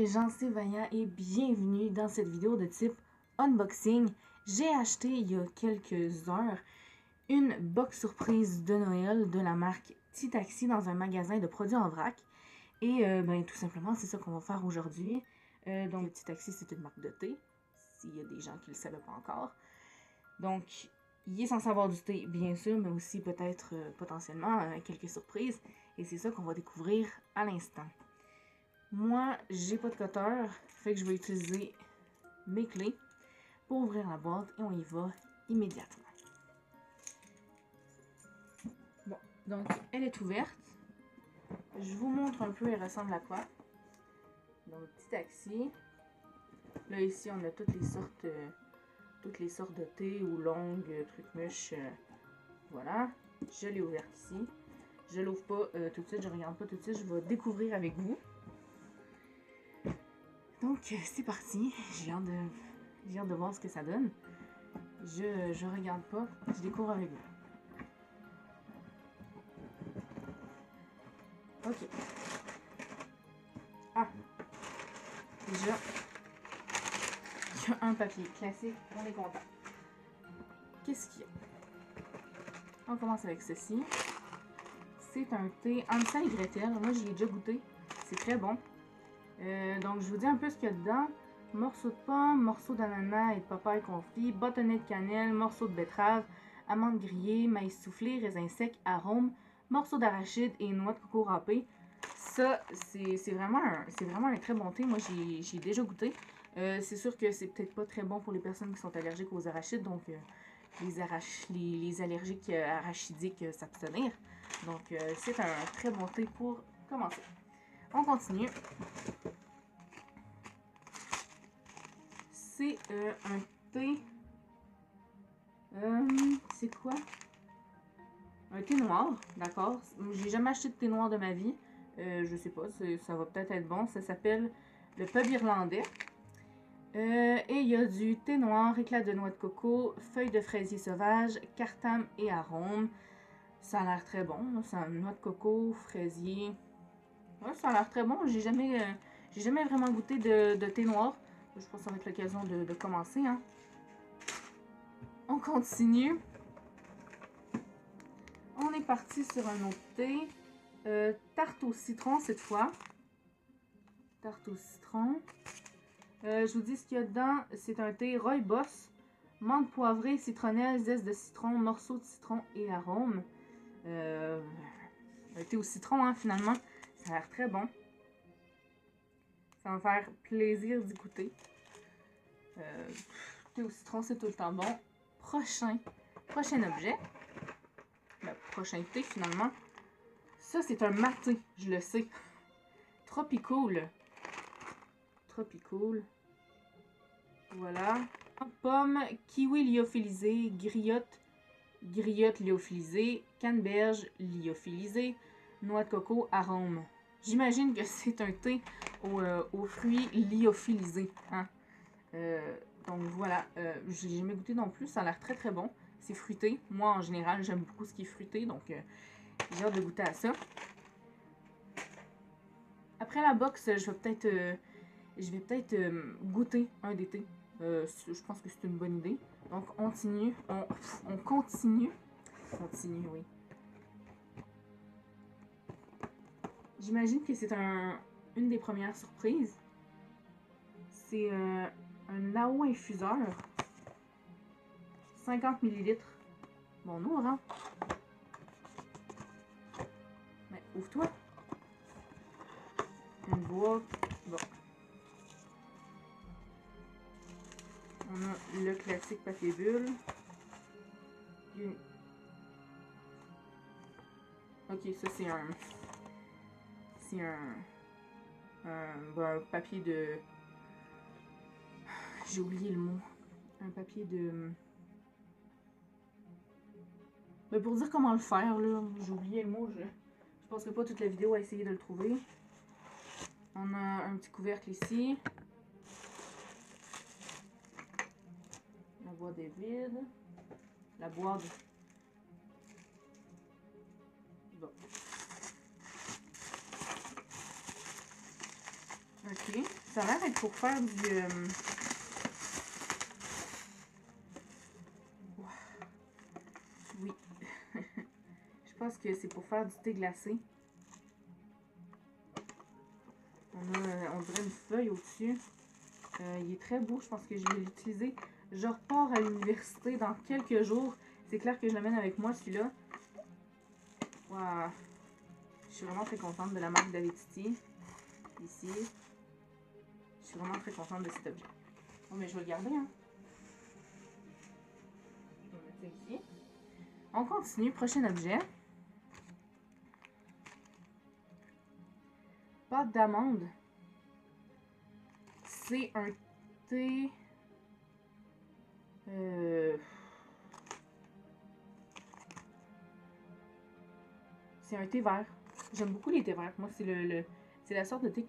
les gens, c'est Vania et bienvenue dans cette vidéo de type unboxing. J'ai acheté il y a quelques heures une box surprise de Noël de la marque Titaxi dans un magasin de produits en vrac. Et tout simplement, c'est ça qu'on va faire aujourd'hui. Donc Titaxi, c'est une marque de thé, s'il y a des gens qui ne le savaient pas encore. Donc, il est censé avoir du thé, bien sûr, mais aussi peut-être potentiellement quelques surprises. Et c'est ça qu'on va découvrir à l'instant. Moi, j'ai pas de cutter, fait que je vais utiliser mes clés pour ouvrir la boîte et on y va immédiatement. Bon, donc elle est ouverte. Je vous montre un peu, elle ressemble à quoi. Donc, Titaxi. Là, ici, on a toutes les sortes de thé ou longues, trucs mûches. Voilà, je l'ai ouverte ici. Je l'ouvre pas tout de suite, je regarde pas tout de suite, je vais découvrir avec vous. Donc, c'est parti. J'ai hâte de voir ce que ça donne. Je regarde pas, je découvre avec vous. Ok. Ah. Déjà, il y a un papier classique, on est content. Qu'est-ce qu'il y a? On commence avec ceci. C'est un thé Hansel et Gretel. Moi, j'y ai déjà goûté. C'est très bon. Donc, je vous dis un peu ce qu'il y a dedans. Morceaux de pomme, morceaux d'ananas et de papaye confit, bâtonnet de cannelle, morceaux de betterave, amandes grillées, maïs soufflé, raisins secs, arômes, morceaux d'arachide et noix de coco râpée. Ça, c'est vraiment un très bon thé. Moi, j'ai déjà goûté. C'est sûr que c'est peut-être pas très bon pour les personnes qui sont allergiques aux arachides, donc les allergiques arachidiques s'abstenir. Donc, c'est un très bon thé pour commencer. On continue. C'est un thé. C'est quoi? Un thé noir, d'accord. J'ai jamais acheté de thé noir de ma vie. Je sais pas, ça va peut-être être bon. Ça s'appelle le pub irlandais. Et il y a du thé noir, éclat de noix de coco, feuilles de fraisier sauvage, cartame et arômes. Ça a l'air très bon. Ça, noix de coco, fraisier. Ouais, ça a l'air très bon. J'ai jamais vraiment goûté de thé noir. Je pense que ça va être l'occasion de commencer. Hein. On continue. On est parti sur un autre thé. Tarte au citron cette fois. Tarte au citron. Je vous dis ce qu'il y a dedans. C'est un thé rooibos, menthe poivrée, citronnelle, zeste de citron, morceaux de citron et arômes. Un thé au citron, hein, finalement. Ça a l'air très bon. Ça va me faire plaisir d'y goûter. Thé au citron, c'est tout le temps bon. Prochain objet. Prochain thé, finalement. Ça, c'est un maté, je le sais. Tropicool. Tropicool. Voilà. Pomme, kiwi lyophilisé, griotte lyophilisée, canneberge lyophilisée, noix de coco, arôme. J'imagine que c'est un thé aux fruits lyophilisés. Hein? Donc voilà, j'ai jamais goûté non plus, ça a l'air très très bon. C'est fruité. Moi en général, j'aime beaucoup ce qui est fruité, donc j'ai hâte de goûter à ça. Après la box, je vais peut-être goûter un des thés. Je pense que c'est une bonne idée. Donc on continue. On continue. Continue, oui. J'imagine que c'est une des premières surprises. C'est un Nao infuseur. 50 ml. Bon, on ouvre, hein? Mais ouvre-toi. Une boîte. Bon. On a le classique papier bulle. Ok, ça c'est un... C'est un papier de... J'ai oublié le mot. Un papier de... Mais pour dire comment le faire, là, j'ai oublié le mot. Je passerai pas toute la vidéo à essayer de le trouver. On a un petit couvercle ici. La boîte est vide. La boîte... Bon. Ok. Ça a l'air d'être pour faire du... Oui. Je pense que c'est pour faire du thé glacé. On dirait une feuille au-dessus. Il est très beau. Je pense que je vais l'utiliser. Je repars à l'université dans quelques jours. C'est clair que je l'amène avec moi, celui-là. Wow. Je suis vraiment très contente de la marque David-Titi. Ici. Je suis vraiment très contente de cet objet. Bon, mais je vais le garder, hein. Je vais le mettre ici. On continue. Prochain objet. Pâte d'amande. C'est un thé... C'est un thé vert. J'aime beaucoup les thés verts. Moi, c'est la sorte de thé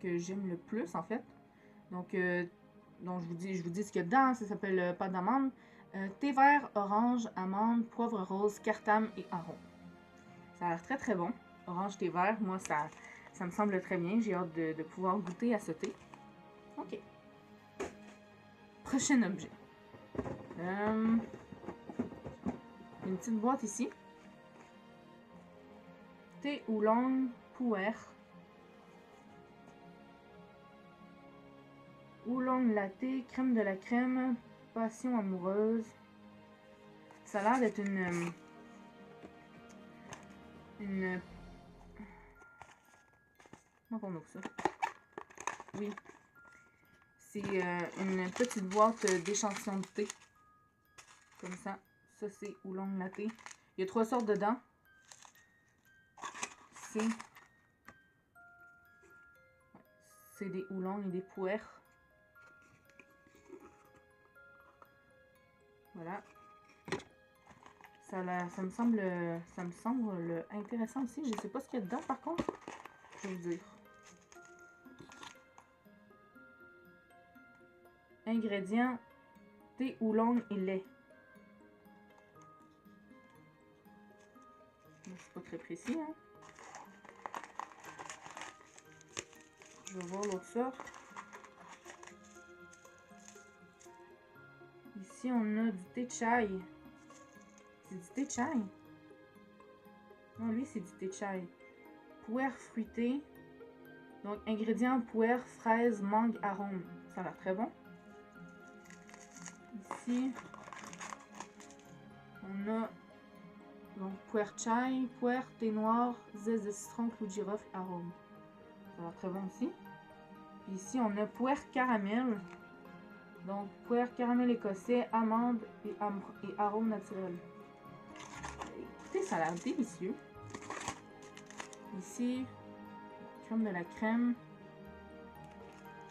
que j'aime le plus, en fait. Donc je vous dis ce qu'il y a dedans. Ça s'appelle pâte d'amande. Thé vert, orange, amande, poivre rose, cartame et arôme. Ça a l'air très très bon. Orange, thé vert, moi, ça me semble très bien. J'ai hâte de pouvoir goûter à ce thé. Ok. Prochain objet. Une petite boîte ici. Thé oolong puer. Oolong latte, crème de la crème, passion amoureuse. Ça a l'air d'être une... Comment on ouvre ça? Oui. C'est une petite boîte d'échantillons de thé. Comme ça. Ça, c'est oolong latte. Il y a 3 sortes dedans. C'est des oolongs et des puers. Voilà. Ça me semble intéressant aussi. Je sais pas ce qu'il y a dedans par contre. Je vais vous dire. Ingrédients, thé oolong et lait. C'est pas très précis, hein. Je vais voir l'autre sorte. Ici, on a du thé chai. C'est du thé chai? Non, lui, c'est du thé chai. Puer fruité. Donc, ingrédients, puer, fraise, mangue, arôme. Ça a l'air très bon. Ici, on a donc puer chai, puer, thé noir, zeste de citron, clou de girofle, arôme. Ça a l'air très bon aussi. Puis ici, on a puer caramel. Donc, puer caramel écossais, amande et arôme naturel. Écoutez, ça a l'air délicieux. Ici, crème de la crème.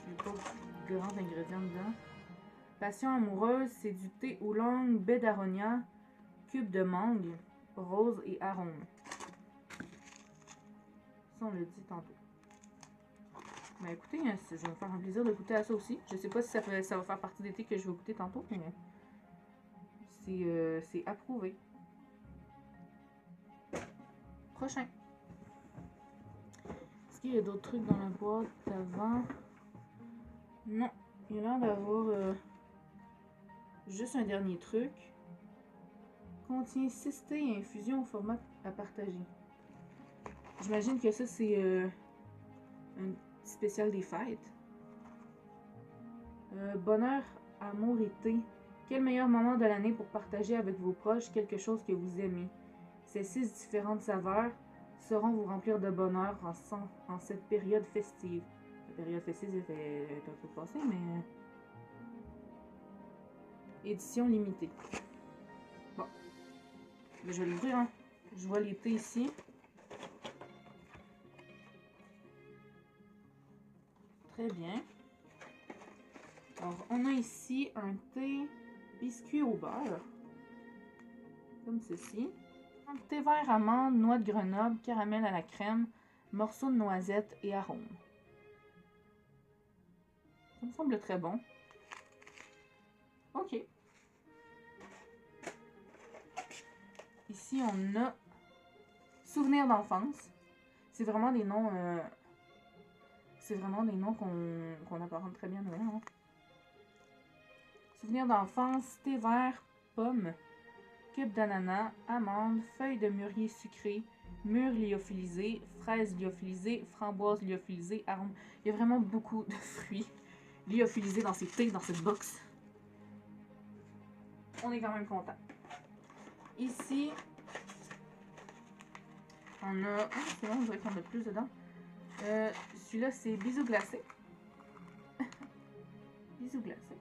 Il n'y a pas de grands ingrédients dedans. Passion amoureuse, c'est du thé oolong, baie d'aronia, cube de mangue, rose et arôme. Ça, on l'a dit tantôt. Ben écoutez, je vais me faire un plaisir de goûter à ça aussi. Je sais pas si ça va faire partie des thés que je vais goûter tantôt, mais c'est approuvé. Prochain. Est-ce qu'il y a d'autres trucs dans la boîte d'avant? Non. Il y a l'air d'avoir juste un dernier truc. Contient 6 thés et infusion au format à partager. J'imagine que ça, c'est un petit spécial des fêtes. Bonheur, amour et thé. Quel meilleur moment de l'année pour partager avec vos proches quelque chose que vous aimez? Ces 6 différentes saveurs sauront vous remplir de bonheur en cette période festive. La période festive est un peu passée, mais... Édition limitée. Bon. Mais je vais l'ouvrir, hein. Je vois les thés ici. Très bien. Alors, on a ici un thé biscuit au beurre. Comme ceci. Un thé vert amande, noix de Grenoble, caramel à la crème, morceaux de noisette et arôme. Ça me semble très bon. Ok. Ici, on a souvenirs d'enfance. C'est vraiment des noms... c'est vraiment des noms qu'on apparente très bien à Noël. Hein. Souvenirs d'enfance, thé vert, pomme, cube d'ananas, amande, feuilles de mûrier sucré, mûre lyophilisée, fraise lyophilisée, framboise lyophilisée, arôme. Il y a vraiment beaucoup de fruits lyophilisés dans ces thés, dans cette box. On est quand même content. Ici, on a... Ah, c'est bon, on dirait qu'on a plus dedans. Celui-là, c'est bisous glacés. Bisous glacés.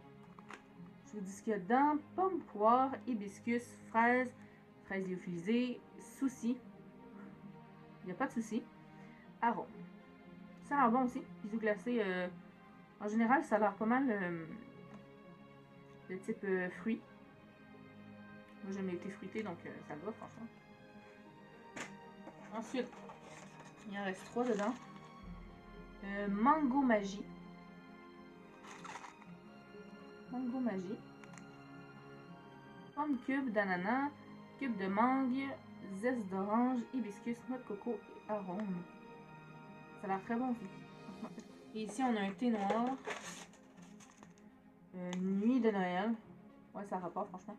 Je vous dis ce qu'il y a dedans. Pomme, poire, hibiscus, fraise, fraise lyophilisée, souci. Il n'y a pas de souci. Arôme. Ça a l'air bon aussi. Bisous glacés. En général, ça a l'air pas mal de type fruit. Moi, j'aime les thés fruités, donc ça va, franchement. Ensuite, il en reste 3 dedans. Mango magie. Mango magie. Pomme cube d'ananas, cube de mangue, zeste d'orange, hibiscus, noix de coco et arôme. Ça a l'air très bon aussi. Et ici, on a un thé noir. Nuit de Noël. Ouais, ça rapporte, franchement.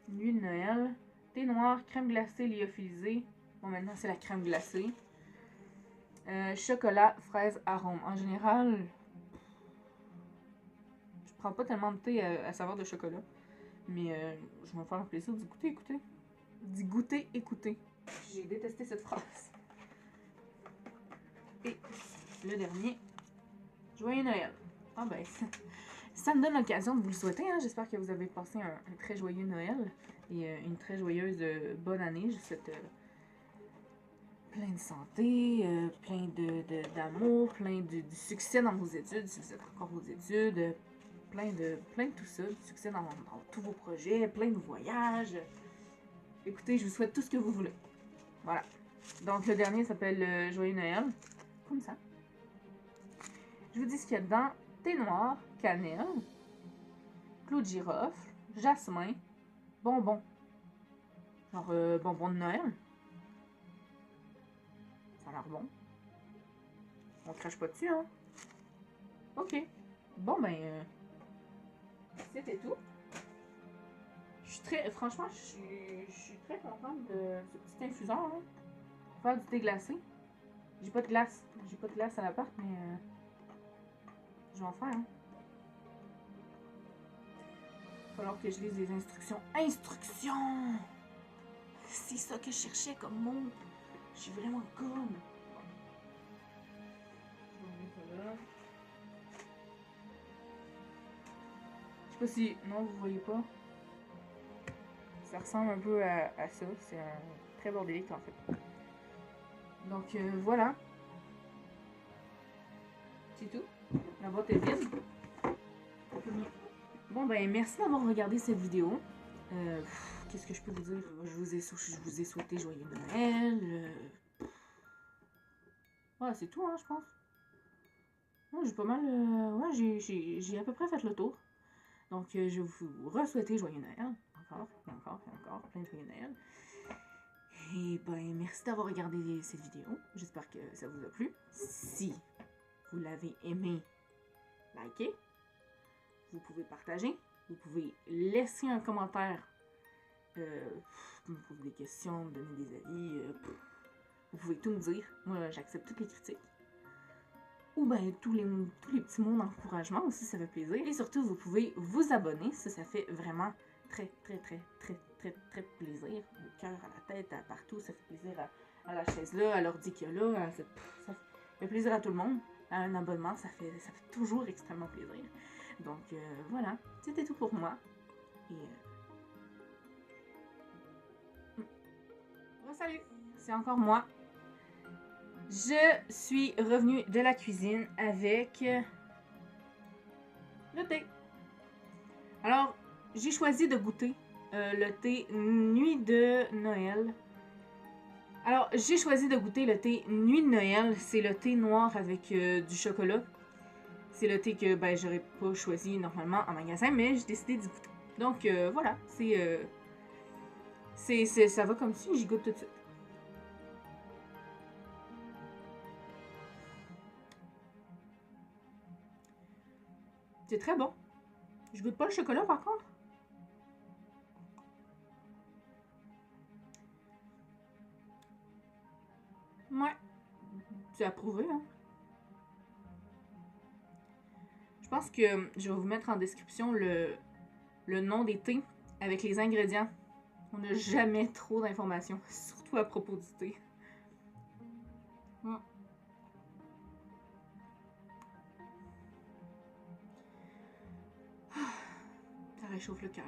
Nuit de Noël. Thé noir, crème glacée lyophilisée. Bon, maintenant, c'est la crème glacée. Chocolat, fraise, arôme. En général, je prends pas tellement de thé à saveur de chocolat. Mais je vais me faire un plaisir d'y goûter, écouter. D'y goûter, écouter. J'ai détesté cette phrase. Et le dernier, Joyeux Noël. Ah ben, ça me donne l'occasion de vous le souhaiter. Hein. J'espère que vous avez passé un très joyeux Noël et une très joyeuse bonne année. Je vous souhaite plein de santé, plein d'amour, plein de succès dans vos études, si vous êtes encore aux études, plein de tout ça, du succès dans tous vos projets, plein de voyages. Écoutez, je vous souhaite tout ce que vous voulez. Voilà. Donc le dernier s'appelle Joyeux Noël. Comme ça. Je vous dis ce qu'il y a dedans. Thé noir, cannelle, clou de girofle, jasmin, bonbons. Genre bonbons de Noël. Ça a l'air bon. On crache pas dessus, hein? Ok. Bon, ben, c'était tout. Je suis très, franchement, je suis très contente de ce petit infuseur, là. Pour faire du thé glacé. J'ai pas de glace. J'ai pas de glace à l'appart, mais je vais en faire, hein. Il va falloir que je lise les instructions. Instructions! C'est ça que je cherchais comme mot. Je suis vraiment conne. Je sais pas si... Non, vous voyez pas. Ça ressemble un peu à ça. C'est un très bordélique en fait. Donc voilà. C'est tout. La boîte est vide. Bon ben merci d'avoir regardé cette vidéo. Qu'est-ce que je peux vous dire? Je vous ai souhaité joyeux Noël. Ouais, c'est tout, hein, je pense. Ouais, j'ai pas mal... ouais, j'ai à peu près fait le tour. Donc, je vous re-souhaiter joyeux Noël. Encore, et encore, et encore. Plein de joyeux Noël. Et ben, merci d'avoir regardé cette vidéo. J'espère que ça vous a plu. Si vous l'avez aimé, likez. Vous pouvez partager. Vous pouvez laisser un commentaire. Me poser des questions, me donner des avis. Vous pouvez tout me dire. Moi, j'accepte toutes les critiques. Ou bien tous les petits mots d'encouragement aussi, ça fait plaisir. Et surtout, vous pouvez vous abonner. Ça fait vraiment très plaisir. Au cœur, à la tête, partout. Ça fait plaisir à la chaise là, à l'ordi qu'il y a là. Ça fait plaisir à tout le monde. Un abonnement, ça fait toujours extrêmement plaisir. Donc voilà, c'était tout pour moi. Et salut, c'est encore moi. Je suis revenue de la cuisine avec le thé. Alors, j'ai choisi de goûter le thé Nuit de Noël. Alors, j'ai choisi de goûter le thé Nuit de Noël. C'est le thé noir avec du chocolat. C'est le thé que ben, j'aurais pas choisi normalement en magasin, mais j'ai décidé d'y goûter. Donc, voilà. Ça va comme si j'y goûte tout de suite. C'est très bon. Je goûte pas le chocolat par contre. Ouais. C'est approuvé, hein. Je pense que je vais vous mettre en description le nom des thés avec les ingrédients. On n'a jamais trop d'informations, surtout à propos du thé. Ça réchauffe le cœur.